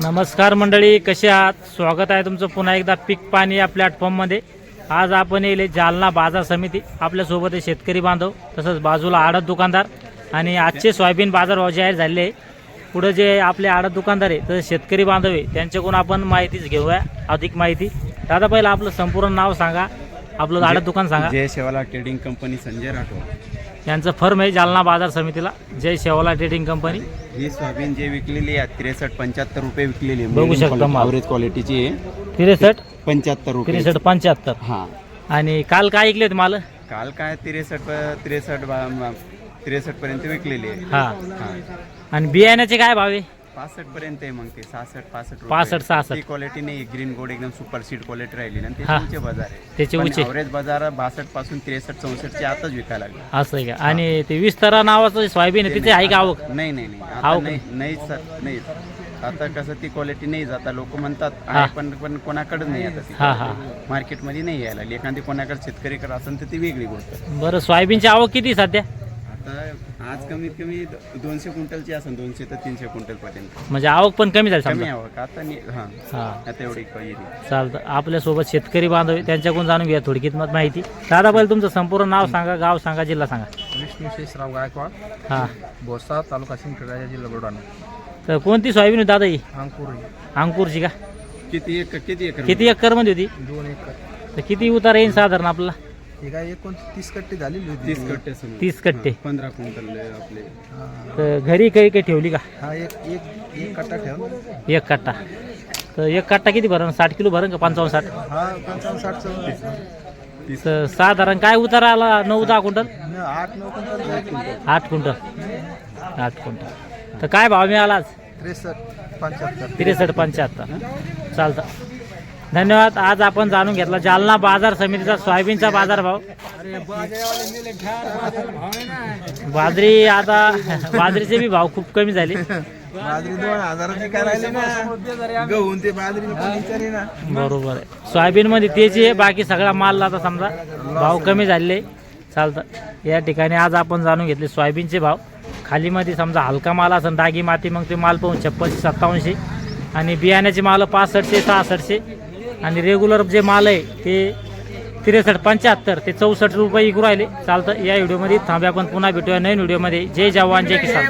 नमस्कार मंडळी, कसे आहात? स्वागत आहे तुमचं पुन्हा एकदा पीक पाणी या प्लॅटफॉर्ममध्ये. आज आपण येले जालना बाजार समिती. आपल्यासोबत आहे शेतकरी बांधव, तसंच बाजूला आडत दुकानदार आणि आजचे सोयाबीन बाजारभाव जाहीर झाले आहे. पुढे जे आपले आडत दुकानदार आहे तसंच शेतकरी बांधव आहे त्यांच्याकडून आपण माहितीच घेऊया, अधिक माहिती. दादा पहिलं आपलं संपूर्ण नाव सांगा, आपलं आडत दुकान सांगा. जय शेवाला ट्रेडिंग कंपनी, संजय राठोड यांचं फर्म आहे जालना बाजार समितीला, जय शेवाला ट्रेडिंग कंपनी. ही सोयाबीन जे विकलेली आहे 63-75 रुपये विकलेली आहे. बघू शकता माल. ॲव्हरेज क्वालिटीची आहे. 63-75 रुपये 75. हां. आणि काल काय ऐकले माल? काल काय 63 पर्यंत विकलेली आहे. हा. हां. आणि बियाण्याचे काय भाव आहे? 65 पर्यंत आहे. मग ते 65 65. ती क्वालिटी नाही, ग्रीन गोल्ड एकदम सुपर सीड क्वालिटी राहिली ना. हा. त्याचे बाजार आहे. त्याचे उंचे ॲव्हरेज बाजार 62 पासून 63-64 चे आताच विकायला लागले. असं आहे का? आणि ते विस्तारा नावाचं सोयाबीन आहे त्याचे आहे का आवक? नाही नाही नाही, आता आवक नाही नाही सर, नाही. आता कसं ती क्वालिटी नाही जाता, लोक म्हणतात हा. आहे, पण कोणाकडे नाही आता ती. हा हा. मार्केटमध्ये नाही यायला लागली. एखादी कोणाकडे शेतकरीकडे असेल तर ती वेगळी गोष्ट. बरं, सोयाबीनची आवक किती सध्या? आता आज कमीत कमी 200 क्विंटलची असेल, 200 ते 300 क्विंटल पर्यंत. म्हणजे आवक पण कमी झाली कमी समजा. आवक आता हां. हा, आता एवढी काही चालतं. आपल्यासोबत शेतकरी बांधव आहे, त्यांच्याकडून जाणून घ्या थोडी किंमत माहिती. दादा पहिले तुमचं संपूर्ण नाव सांगा, गाव सांगा, जिल्हा सांगा. विष्णू शेषराव गायकवाड, हां. भोसा, तालुका सिंदखेड, जिल्हा बुलढाणा. तर कोणती सोयाबीन होती दादा ही? अंकुर अंकुरची का? किती एकर किती एकर मध्ये होती? 2 एकर. तर किती उतार येईल साधारण आपला? हे काय 29 कट्टे झालेली होती. 30 कट्टे समजा. 30 कट्टे. 15 क्विंटल आपले. हा. तर घरी काही काही ठेवली का? हा एक कट्टा ठेव. एक कट्टा. तर एक कट्टा किती भरण? 60 किलो भरण का 55-60? हा 55-60 तर साधारण काय उतार आला? 9-10 क्विंटल? 8-9 क्विंटल. 8 क्विंटल. 8 क्विंटल. तर काय भाव मिळाला आज? 63-75. 63-75. चालतं, धन्यवाद. आज आपण जाणून घेतला जालना बाजार समितीचा सोयाबीनचा बाजारभाव. बाजरी आता बाजरीचे बी भाव खूप कमी झाले. बाजरी 2000 काय राहिले ना. गहून ते बाजरी विचारे ना. बरोबर आहे. सोयाबीन मध्ये तेच आहे, बाकी सगळा माल आता समजा भाव कमी झालेले. चालतं. या ठिकाणी आज आपण जाणून घेतले सोयाबीनचे भाव. खालीमध्ये समजा हलका माल असेल, डागी माती, मग ते माल पाहून 5600-5700. आणि बियाण्याचे माल 6500-6600. आणि रेग्युलर जे माल आहे ते 63-75 ते 64 रुपये इकू राहिले. चालतं. या व्हिडिओमध्ये थांबे, आपण पुन्हा भेटूया नवीन व्हिडिओमध्ये. जय जवान जय किसान.